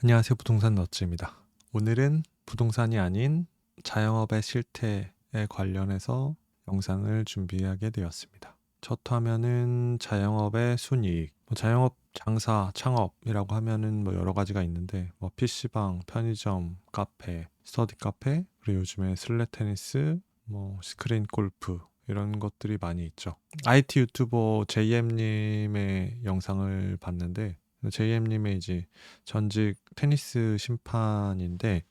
안녕하세요. 부동산 너츠입니다. 오늘은 부동산이 아닌 자영업의 실태에 관련해서 영상을 준비하게 되었습니다. 첫 화면은 자영업의 순이익. 자영업 장사, 창업이라고 하면은 여러 가지가 있는데 PC방, 편의점, 카페, 스터디 카페, 그리고 요즘에 슬랩 테니스, 스크린 골프 이런 것들이 많이 있죠. IT 유튜버 JM님의 영상을 봤는데 JM님의 이제 전직 테니스 심판인데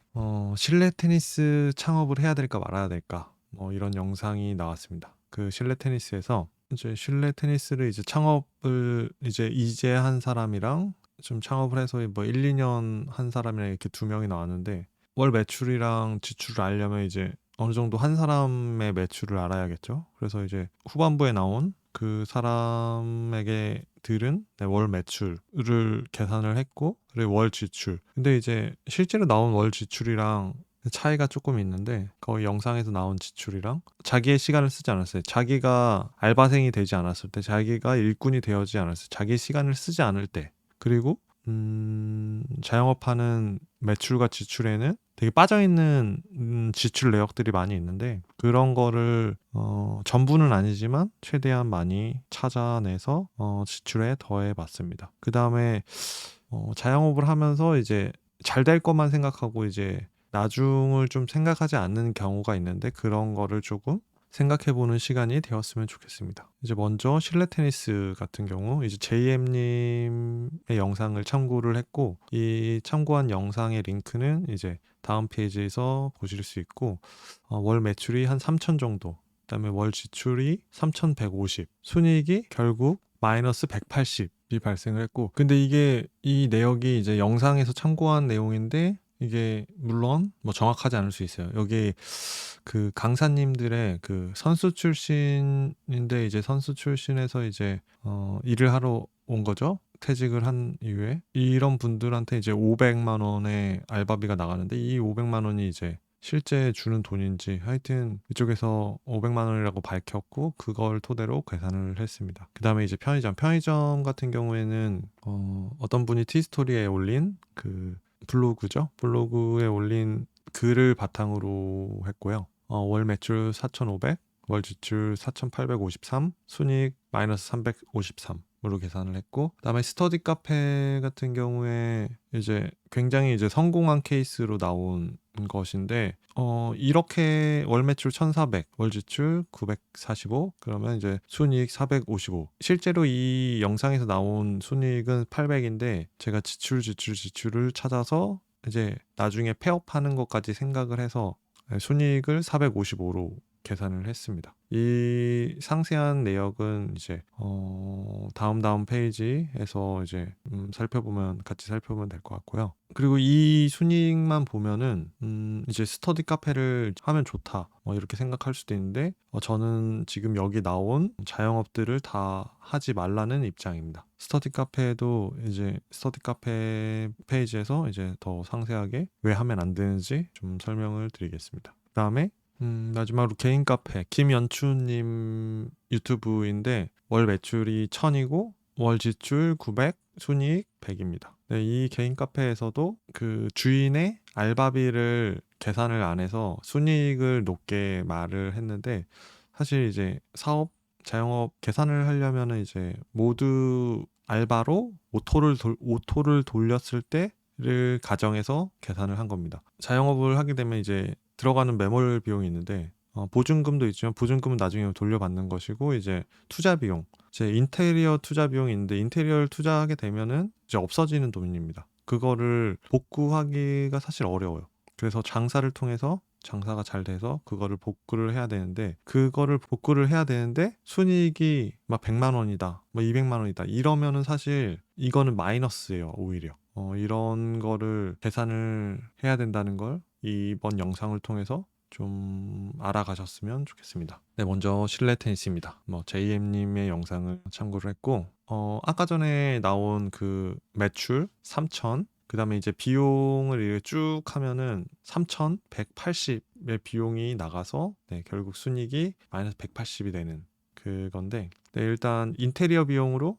실내 테니스 창업을 해야 될까 말아야 될까 이런 영상이 나왔습니다. 그 실내 테니스에서 이제 실내 테니스를 이제 창업을 이제 한 사람이랑 좀 창업을 해서 1, 2년 한 사람이랑 이렇게 두 명이 나왔는데 월 매출이랑 지출을 알려면 이제 어느 정도 한 사람의 매출을 알아야겠죠. 그래서 이제 후반부에 나온 그 사람에게 들은 월 매출을 계산을 했고, 그리고 월 지출. 근데 이제 실제로 나온 월 지출이랑 차이가 조금 있는데, 거의 영상에서 나온 지출이랑 자기의 시간을 쓰지 않았어요. 자기가 알바생이 되지 않았을 때, 자기가 일꾼이 되어지 않았을 때, 자기의 시간을 쓰지 않을 때, 그리고 자영업하는 매출과 지출에는 되게 빠져있는 지출 내역들이 많이 있는데 그런 거를 전부는 아니지만 최대한 많이 찾아내서 지출에 더해 봤습니다. 그 다음에 자영업을 하면서 이제 잘 될 것만 생각하고 이제 나중을 좀 생각하지 않는 경우가 있는데 그런 거를 조금 생각해보는 시간이 되었으면 좋겠습니다. 이제 먼저 실내 테니스 같은 경우 이제 JM님의 영상을 참고를 했고 이 참고한 영상의 링크는 이제 다음 페이지에서 보실 수 있고 월 매출이 한 3천 정도, 그다음에 월 지출이 3,150, 순이익이 결국 마이너스 180이 발생을 했고, 근데 이게 이 내역이 이제 영상에서 참고한 내용인데 이게 물론 정확하지 않을 수 있어요. 여기 그 강사님들의 그 선수 출신인데 이제 선수 출신에서 이제 일을 하러 온 거죠. 퇴직을 한 이후에 이런 분들한테 이제 500만 원의 알바비가 나가는데 이 500만 원이 이제 실제 주는 돈인지 하여튼 이쪽에서 500만 원이라고 밝혔고 그걸 토대로 계산을 했습니다. 그 다음에 이제 편의점 같은 경우에는 어떤 분이 티스토리에 올린 그 블로그죠. 블로그에 올린 글을 바탕으로 했고요. 월 매출 4,500, 월 지출 4,853, 순이익 마이너스 353으로 계산을 했고, 그다음에 스터디 카페 같은 경우에 이제 굉장히 이제 성공한 케이스로 나온 것인데 이렇게 월 매출 1,400, 월 지출 945, 그러면 이제 순이익 455. 실제로 이 영상에서 나온 순이익은 800인데 제가 지출을 찾아서 이제 나중에 폐업하는 것까지 생각을 해서 순이익을 455로 계산을 했습니다. 이 상세한 내역은 이제 다음 페이지에서 이제 같이 살펴보면 될 것 같고요. 그리고 이 순이익만 보면은 이제 스터디 카페를 하면 좋다 이렇게 생각할 수도 있는데 저는 지금 여기 나온 자영업들을 다 하지 말라는 입장입니다. 스터디 카페도 이제 스터디 카페 페이지에서 이제 더 상세하게 왜 하면 안 되는지 좀 설명을 드리겠습니다. 그다음에 마지막으로 개인 카페 김연추님 유튜브인데 월 매출이 1,000이고 월 지출 900, 순이익 100입니다. 네, 이 개인 카페에서도 그 주인의 알바비를 계산을 안 해서 순이익을 높게 말을 했는데 사실 이제 자영업 계산을 하려면은 이제 모두 알바로 오토를 돌렸을 때를 가정해서 계산을 한 겁니다. 자영업을 하게 되면 이제 들어가는 매몰 비용이 있는데 보증금도 있지만 보증금은 나중에 돌려받는 것이고 이제 투자 비용, 제 인테리어 투자 비용이 있는데 인테리어를 투자하게 되면은 이제 없어지는 돈입니다. 그거를 복구하기가 사실 어려워요. 그래서 장사를 통해서 장사가 잘 돼서 그거를 복구를 해야 되는데 순이익이 막 100만 원이다, 200만 원이다 이러면은 사실 이거는 마이너스예요, 오히려. 이런 거를 계산을 해야 된다는 걸 이번 영상을 통해서 좀 알아가셨으면 좋겠습니다. 네, 먼저 실내 테니스입니다. JM님의 영상을 참고를 했고, 아까 전에 나온 그 매출 3천, 그 다음에 이제 비용을 이렇게 쭉 하면은 3,180의 비용이 나가서 네, 결국 순이익이 마이너스 180이 되는 그건데, 네, 일단 인테리어 비용으로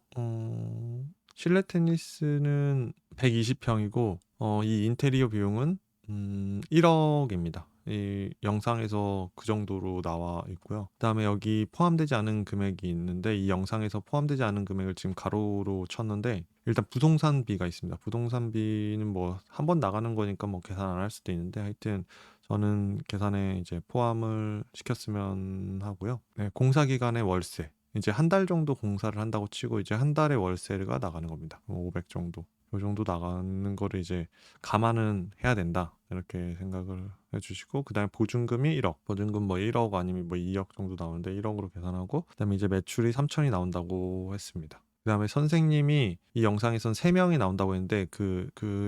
실내 테니스는 120평이고 이 인테리어 비용은 1억입니다. 이 영상에서 그 정도로 나와 있고요. 그다음에 여기 포함되지 않은 금액이 있는데 이 영상에서 포함되지 않은 금액을 지금 가로로 쳤는데 일단 부동산비가 있습니다. 부동산비는 뭐 한 번 나가는 거니까 뭐 계산 안 할 수도 있는데 하여튼 저는 계산에 이제 포함을 시켰으면 하고요. 네, 공사 기간의 월세. 이제 한 달 정도 공사를 한다고 치고 이제 한 달의 월세가 나가는 겁니다. 500 정도. 요 정도 나가는 거를 이제 감안은 해야 된다. 이렇게 생각을 해주시고, 그 다음에 보증금이 1억. 보증금 뭐 1억 아니면 뭐 2억 정도 나오는데 1억으로 계산하고, 그 다음에 이제 매출이 3천이 나온다고 했습니다. 그 다음에 선생님이 이 영상에선 3명이 나온다고 했는데,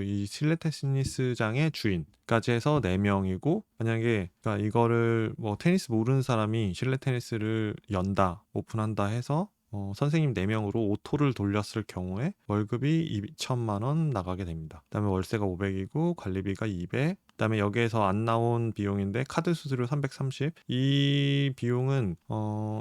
이 실내 테니스장의 주인까지 해서 4명이고, 만약에, 그러니까 이거를 뭐 테니스 모르는 사람이 실내 테니스를 연다, 오픈한다 해서 선생님 4명으로 오토를 돌렸을 경우에 월급이 2천만 원 나가게 됩니다. 그다음에 월세가 500이고 관리비가 200. 그다음에 여기에서 안 나온 비용인데 카드 수수료 330. 이 비용은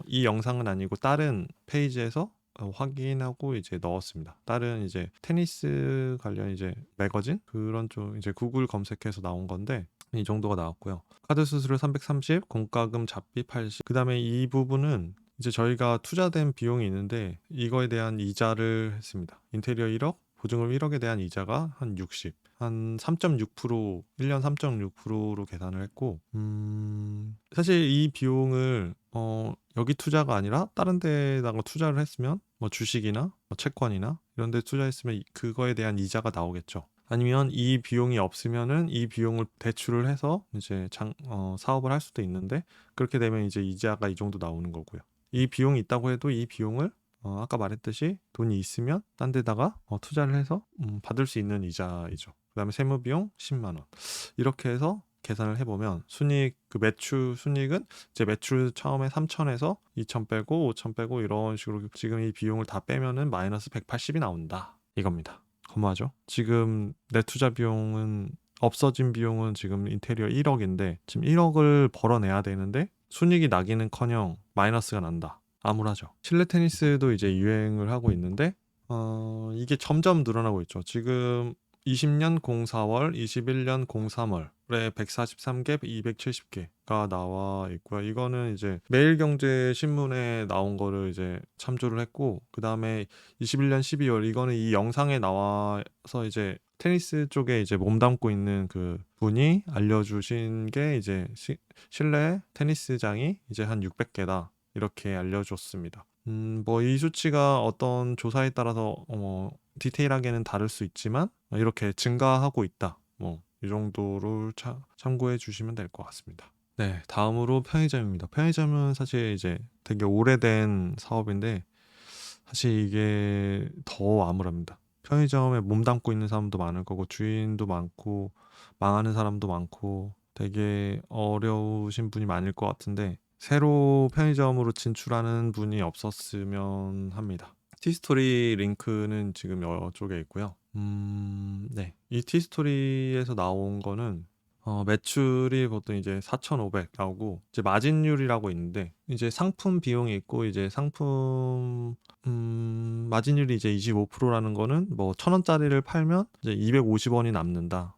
이 영상은 아니고 다른 페이지에서 확인하고 이제 넣었습니다. 다른 이제 테니스 관련 이제 매거진 그런 쪽 이제 구글 검색해서 나온 건데 이 정도가 나왔고요. 카드 수수료 330, 공과금 잡비 80. 그다음에 이 부분은 이제 저희가 투자된 비용이 있는데 이거에 대한 이자를 했습니다. 인테리어 1억, 보증금 1억에 대한 이자가 한 60, 한 3.6%, 1년 3.6%로 계산을 했고, 사실 이 비용을 여기 투자가 아니라 다른 데다가 투자를 했으면 뭐 주식이나 뭐 채권이나 이런 데 투자했으면 그거에 대한 이자가 나오겠죠. 아니면 이 비용이 없으면은 이 비용을 대출을 해서 이제 사업을 할 수도 있는데 그렇게 되면 이제 이자가 이 정도 나오는 거고요. 이 비용이 있다고 해도 이 비용을 아까 말했듯이 돈이 있으면 딴 데다가 투자를 해서 받을 수 있는 이자이죠. 그 다음에 세무비용 10만 원. 이렇게 해서 계산을 해보면 순이익, 그 매출 순이익은 이제 매출 처음에 3천에서 2천 빼고 5천 빼고 이런 식으로 지금 이 비용을 다 빼면은 마이너스 180이 나온다. 이겁니다. 허무하죠? 지금 내 투자 비용은 없어진 비용은 지금 인테리어 1억인데 지금 1억을 벌어내야 되는데 순이익이 나기는커녕 마이너스가 난다. 암울하죠. 실내 테니스도 이제 유행을 하고 있는데 이게 점점 늘어나고 있죠. 지금 20년 04월, 21년 03월에 143개, 270개가 나와 있고요. 이거는 이제 매일경제신문에 나온 거를 이제 참조를 했고, 그 다음에 21년 12월 이거는 이 영상에 나와서 이제 테니스 쪽에 이제 몸담고 있는 그 분이 알려주신 게 이제 실내 테니스장이 이제 한 600개다. 이렇게 알려줬습니다. 뭐 이 수치가 어떤 조사에 따라서 디테일하게는 다를 수 있지만 이렇게 증가하고 있다. 뭐 이 정도를 참고해 주시면 될 것 같습니다. 네, 다음으로 편의점입니다. 편의점은 사실 이제 되게 오래된 사업인데 사실 이게 더 암울합니다. 편의점에 몸담고 있는 사람도 많을 거고 주인도 많고 망하는 사람도 많고 되게 어려우신 분이 많을 것 같은데 새로 편의점으로 진출하는 분이 없었으면 합니다. 티스토리 링크는 지금 이쪽에 있고요. 네. 이 티스토리에서 나온 거는 매출이 보통 이제 4,500 나오고 이제 마진율이라고 있는데 이제 상품 비용이 있고 이제 상품 마진율이 이제 25%라는 거는 뭐 1,000원짜리를 팔면 이제 250원이 남는다.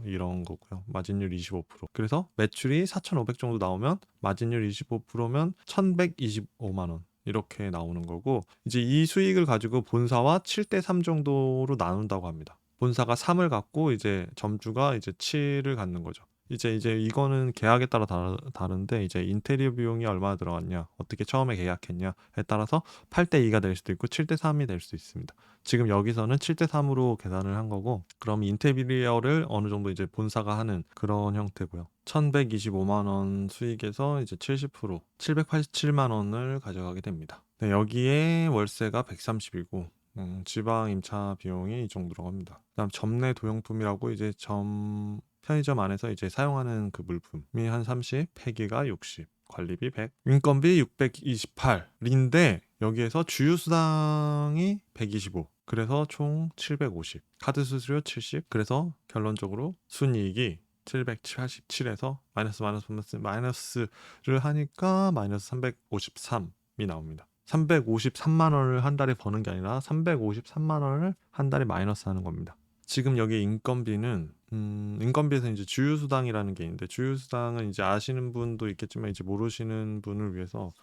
이런 거고요. 마진율 25%. 그래서 매출이 4,500 정도 나오면 마진율 25%면 1,125만 원. 이렇게 나오는 거고 이제 이 수익을 가지고 본사와 7대 3 정도로 나눈다고 합니다. 본사가 3을 갖고 이제 점주가 이제 7을 갖는 거죠. 이제 이거는 계약에 따라 다른데 이제 인테리어 비용이 얼마나 들어갔냐, 어떻게 처음에 계약했냐에 따라서 8대 2가 될 수도 있고 7대 3이 될 수도 있습니다. 지금 여기서는 7대 3으로 계산을 한 거고 그럼 인테리어를 어느 정도 이제 본사가 하는 그런 형태고요. 1,125만 원 수익에서 이제 70% 787만 원을 가져가게 됩니다. 네, 여기에 월세가 130이고 지방 임차 비용이 이 정도로 합니다. 그다음 점내 도용품이라고 이제 편의점 안에서 이제 사용하는 그 물품이 한 30, 폐기가 60, 관리비 100, 인건비 628인데 여기에서 주유수당이 125, 그래서 총 750, 카드 수수료 70, 그래서 결론적으로 순이익이 787에서 마이너스를 하니까 마이너스 353이 나옵니다. 353만 원을 한 달에 버는 게 아니라 353만 원을 한 달에 마이너스 하는 겁니다. 지금 여기 인건비는 인건비에서 이제 주유수당이라는 게 있는데 주유수당은 이제 아시는 분도 있겠지만 이제 모르시는 분을 위해서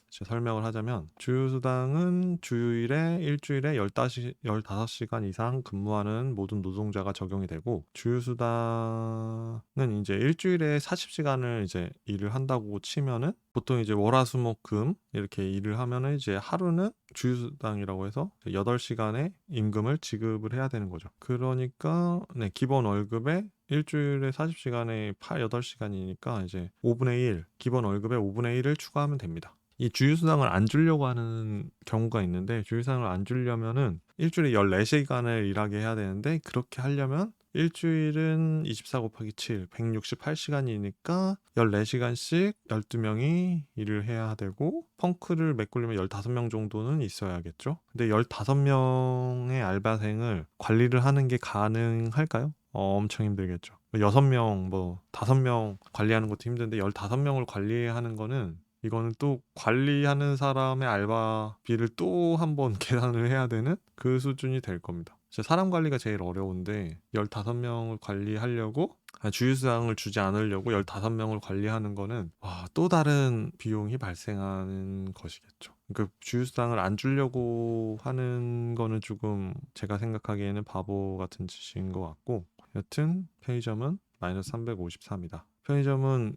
이제 설명을 하자면 주유수당은 주유일에 일주일에 15시간 이상 근무하는 모든 노동자가 적용이 되고 주유수당은 이제 일주일에 40시간을 이제 일을 한다고 치면은 보통 이제 월화수목금 이렇게 일을 하면은 이제 하루는 주유수당이라고 해서 8시간의 임금을 지급을 해야 되는 거죠. 그러니까 네, 기본 월급에 일주일에 40시간에 8시간이니까 이제 5분의 1, 기본 월급의 5분의 1을 추가하면 됩니다. 이 주휴수당을 안 주려고 하는 경우가 있는데 주휴수당을 안 주려면은 일주일에 14시간을 일하게 해야 되는데 그렇게 하려면 일주일은 24 곱하기 7, 168시간이니까 14시간씩 12명이 일을 해야 되고 펑크를 메꾸려면 15명 정도는 있어야겠죠. 근데 15명의 알바생을 관리를 하는 게 가능할까요? 엄청 힘들겠죠. 6명, 5명 관리하는 것도 힘든데 15명을 관리하는 거는 이거는 또 관리하는 사람의 알바비를 또 한 번 계산을 해야 되는 그 수준이 될 겁니다. 사람 관리가 제일 어려운데 15명을 관리하려고 주휴수당을 주지 않으려고 15명을 관리하는 거는 또 다른 비용이 발생하는 것이겠죠. 그 주휴수당을 안 주려고 하는 거는 조금 제가 생각하기에는 바보 같은 짓인 것 같고 여튼 편의점은 마이너스 354입니다. 편의점은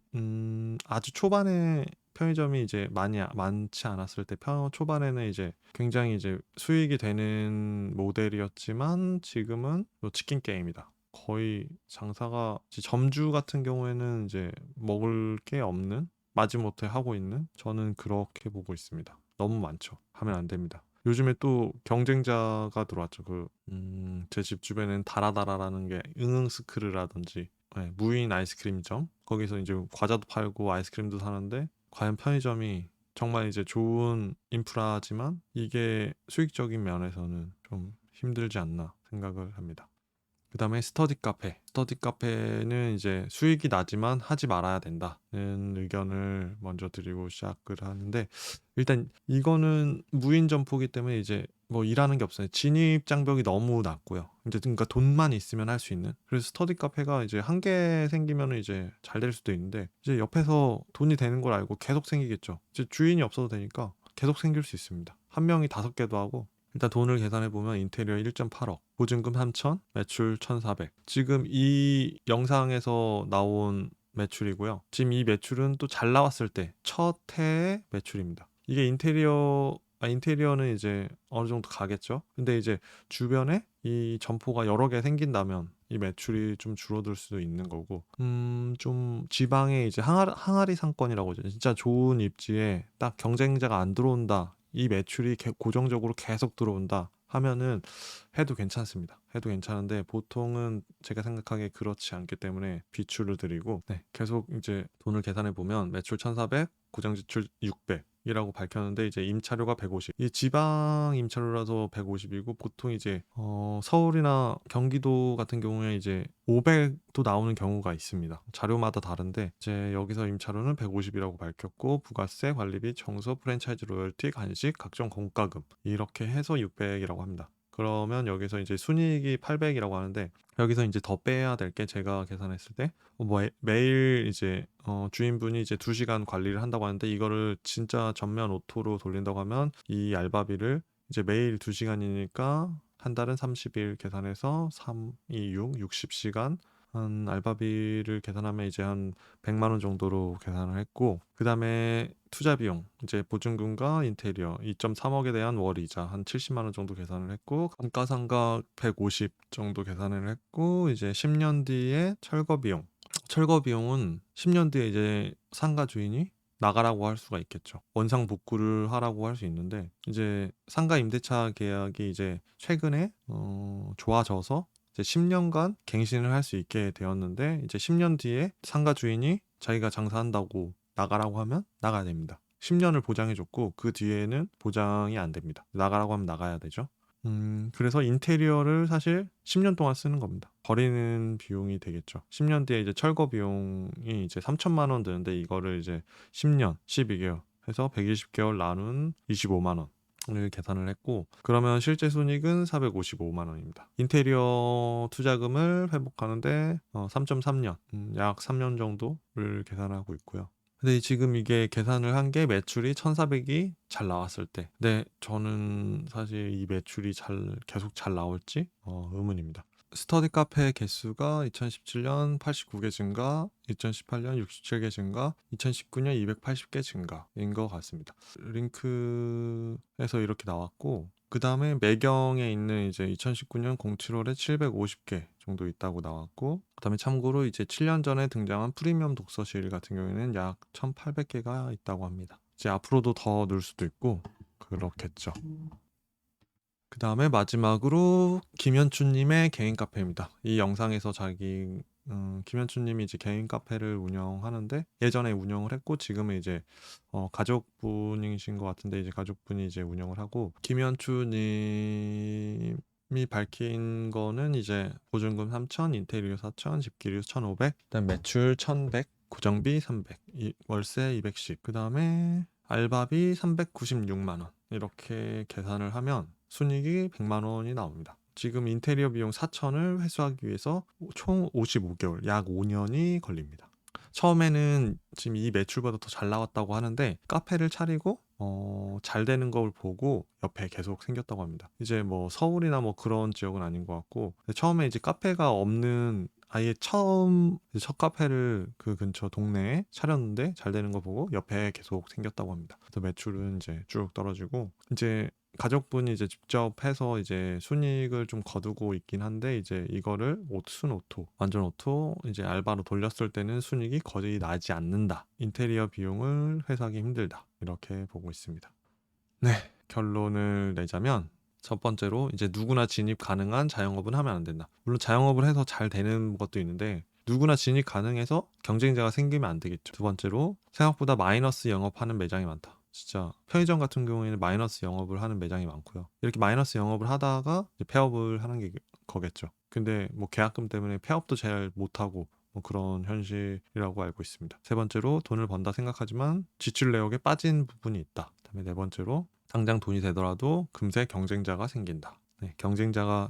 아주 초반에 편의점이 이제 많지 않았을 때 초반에는 이제 굉장히 이제 수익이 되는 모델이었지만 지금은 치킨 게임이다. 거의 장사가 점주 같은 경우에는 이제 먹을 게 없는 마지못해 하고 있는 저는 그렇게 보고 있습니다. 너무 많죠. 하면 안 됩니다. 요즘에 또 경쟁자가 들어왔죠. 제 집 주변에는 다라다라라는 게 응응스크르라든지 네, 무인 아이스크림점 거기서 이제 과자도 팔고 아이스크림도 사는데 과연 편의점이 정말 이제 좋은 인프라지만 이게 수익적인 면에서는 좀 힘들지 않나 생각을 합니다. 그 다음에 스터디 카페. 스터디 카페는 이제 수익이 나지만 하지 말아야 된다는 의견을 먼저 드리고 시작을 하는데 일단 이거는 무인 점포기 때문에 이제 뭐 일하는 게 없어요. 진입 장벽이 너무 낮고요. 이제 그러니까 돈만 있으면 할 수 있는. 그래서 스터디 카페가 이제 한 개 생기면 이제 잘 될 수도 있는데 이제 옆에서 돈이 되는 걸 알고 계속 생기겠죠. 이제 주인이 없어도 되니까 계속 생길 수 있습니다. 한 명이 5개도 하고 일단 돈을 계산해 보면 인테리어 1.8억, 보증금 3천, 매출 1,400. 지금 이 영상에서 나온 매출이고요. 지금 이 매출은 또 잘 나왔을 때 첫 해의 매출입니다. 이게 인테리어는 이제 어느 정도 가겠죠. 근데 이제 주변에 이 점포가 여러 개 생긴다면 이 매출이 좀 줄어들 수도 있는 거고, 좀 지방에 이제 항아리 상권이라고 하죠. 진짜 좋은 입지에 딱 경쟁자가 안 들어온다. 이 매출이 고정적으로 계속 들어온다 하면은 해도 괜찮습니다. 해도 괜찮은데 보통은 제가 생각하기에 그렇지 않기 때문에 비추를 드리고 네, 계속 이제 돈을 계산해 보면 매출 1,400, 고정 지출 600 이라고 밝혔는데 이제 임차료가 150. 이 지방 임차료라서 150이고 보통 이제 서울이나 경기도 같은 경우에 이제 500도 나오는 경우가 있습니다. 자료마다 다른데 이제 여기서 임차료는 150이라고 밝혔고 부가세, 관리비, 청소, 프랜차이즈 로열티, 간식, 각종 공과금 이렇게 해서 600이라고 합니다. 그러면 여기서 이제 순이익이 800이라고 하는데 여기서 이제 더 빼야 될 게 제가 계산했을 때 매일 이제 주인분이 이제 2시간 관리를 한다고 하는데 이거를 진짜 전면 오토로 돌린다고 하면 이 알바비를 이제 매일 2시간이니까 한 달은 30일 계산해서 3, 2, 6, 60시간 한 알바비를 계산하면 이제 한 100만 원 정도로 계산을 했고 그 다음에 투자 비용 이제 보증금과 인테리어 2.3억에 대한 월 이자 한 70만 원 정도 계산을 했고 감가상각 150 정도 계산을 했고 이제 10년 뒤에 철거 비용은 10년 뒤에 이제 상가 주인이 나가라고 할 수가 있겠죠. 원상 복구를 하라고 할 수 있는데 이제 상가 임대차 계약이 이제 최근에 좋아져서 이제 10년간 갱신을 할 수 있게 되었는데 이제 10년 뒤에 상가 주인이 자기가 장사한다고 나가라고 하면 나가야 됩니다. 10년을 보장해줬고 그 뒤에는 보장이 안 됩니다. 나가라고 하면 나가야 되죠. 그래서 인테리어를 사실 10년 동안 쓰는 겁니다. 버리는 비용이 되겠죠. 10년 뒤에 이제 철거 비용이 이제 3천만 원 드는데 이거를 이제 10년, 12개월 해서 120개월 나눈 25만 원. 을 계산을 했고, 그러면 실제 순이익은 455만 원입니다. 인테리어 투자금을 회복하는데 3.3년, 약 3년 정도를 계산하고 있고요. 근데 지금 이게 계산을 한 게 매출이 1,400이 잘 나왔을 때. 근데 저는 사실 이 매출이 계속 잘 나올지 의문입니다. 스터디 카페 개수가 2017년 89개 증가, 2018년 67개 증가, 2019년 280개 증가인 것 같습니다. 링크에서 이렇게 나왔고, 그 다음에 매경에 있는 이제 2019년 07월에 750개 정도 있다고 나왔고, 그 다음에 참고로 이제 7년 전에 등장한 프리미엄 독서실 같은 경우에는 약 1800개가 있다고 합니다. 이제 앞으로도 더 늘 수도 있고 그렇겠죠. 그 다음에 마지막으로 김현추님의 개인 카페입니다. 이 영상에서 김현추님이 이제 개인 카페를 운영하는데, 예전에 운영을 했고 지금은 이제 가족분이신 것 같은데, 이제 가족분이 이제 운영을 하고, 김현추님이 밝힌 거는 이제 보증금 3,000, 인테리어 4,000, 집기류 1,500, 그다음 매출 1,100, 고정비 300, 월세 210, 그 다음에 알바비 396만 원, 이렇게 계산을 하면 순이익이 100만 원이 나옵니다. 지금 인테리어 비용 4천을 회수하기 위해서 총 55개월, 약 5년이 걸립니다. 처음에는 지금 이 매출보다 더 잘 나왔다고 하는데, 카페를 차리고 잘 되는 걸 보고 옆에 계속 생겼다고 합니다. 이제 뭐 서울이나 뭐 그런 지역은 아닌 것 같고, 처음에 이제 카페가 없는, 아예 첫 카페를 그 근처 동네에 차렸는데 잘 되는 거 보고 옆에 계속 생겼다고 합니다. 그래서 매출은 이제 쭉 떨어지고, 이제 가족분이 이제 직접 해서 이제 순이익을 좀 거두고 있긴 한데, 이제 이거를 순오토, 완전 오토 이제 알바로 돌렸을 때는 순이익이 거의 나지 않는다. 인테리어 비용을 회수하기 힘들다. 이렇게 보고 있습니다. 네, 결론을 내자면, 첫 번째로 이제 누구나 진입 가능한 자영업은 하면 안 된다. 물론 자영업을 해서 잘 되는 것도 있는데, 누구나 진입 가능해서 경쟁자가 생기면 안 되겠죠. 두 번째로, 생각보다 마이너스 영업하는 매장이 많다. 진짜 편의점 같은 경우에는 마이너스 영업을 하는 매장이 많고요. 이렇게 마이너스 영업을 하다가 이제 폐업을 하는 게 거겠죠. 근데 뭐 계약금 때문에 폐업도 잘 못하고 뭐 그런 현실이라고 알고 있습니다. 세 번째로, 돈을 번다 생각하지만 지출 내역에 빠진 부분이 있다. 그다음에 네 번째로, 당장 돈이 되더라도 금세 경쟁자가 생긴다. 네,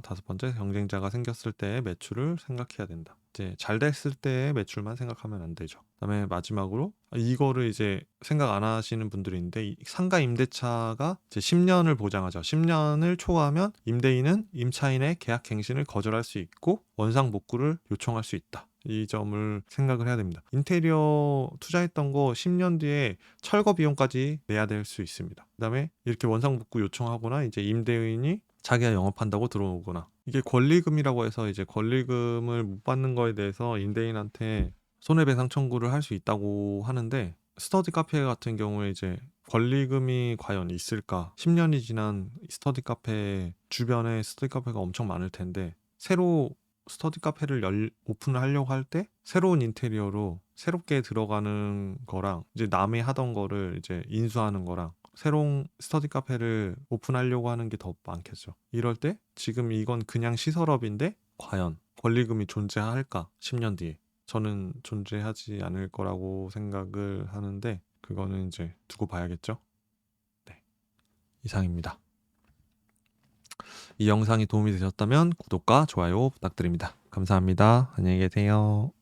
다섯 번째, 경쟁자가 생겼을 때의 매출을 생각해야 된다. 이제 잘 됐을 때의 매출만 생각하면 안 되죠. 그다음에 마지막으로, 이거를 이제 생각 안 하시는 분들이 있는데, 이 상가 임대차가 이제 10년을 보장하죠. 10년을 초과하면 임대인은 임차인의 계약 갱신을 거절할 수 있고 원상 복구를 요청할 수 있다. 이 점을 생각을 해야 됩니다. 인테리어 투자했던 거 10년 뒤에 철거 비용까지 내야 될 수 있습니다. 그다음에 이렇게 원상 복구 요청하거나 이제 임대인이 자기가 영업한다고 들어오거나, 이게 권리금이라고 해서 이제 권리금을 못 받는 거에 대해서 임대인한테 손해배상 청구를 할 수 있다고 하는데, 스터디 카페 같은 경우에 이제 권리금이 과연 있을까? 10년이 지난 스터디 카페 주변에 스터디 카페가 엄청 많을 텐데, 새로 스터디 카페를 오픈을 하려고 할 때 새로운 인테리어로 새롭게 들어가는 거랑, 이제 남이 하던 거를 이제 인수하는 거랑, 새로운 스터디 카페를 오픈하려고 하는 게 더 많겠죠. 이럴 때 지금 이건 그냥 시설업인데 과연 권리금이 존재할까? 10년 뒤에. 저는 존재하지 않을 거라고 생각을 하는데, 그거는 이제 두고 봐야겠죠. 네, 이상입니다. 이 영상이 도움이 되셨다면 구독과 좋아요 부탁드립니다. 감사합니다. 안녕히 계세요.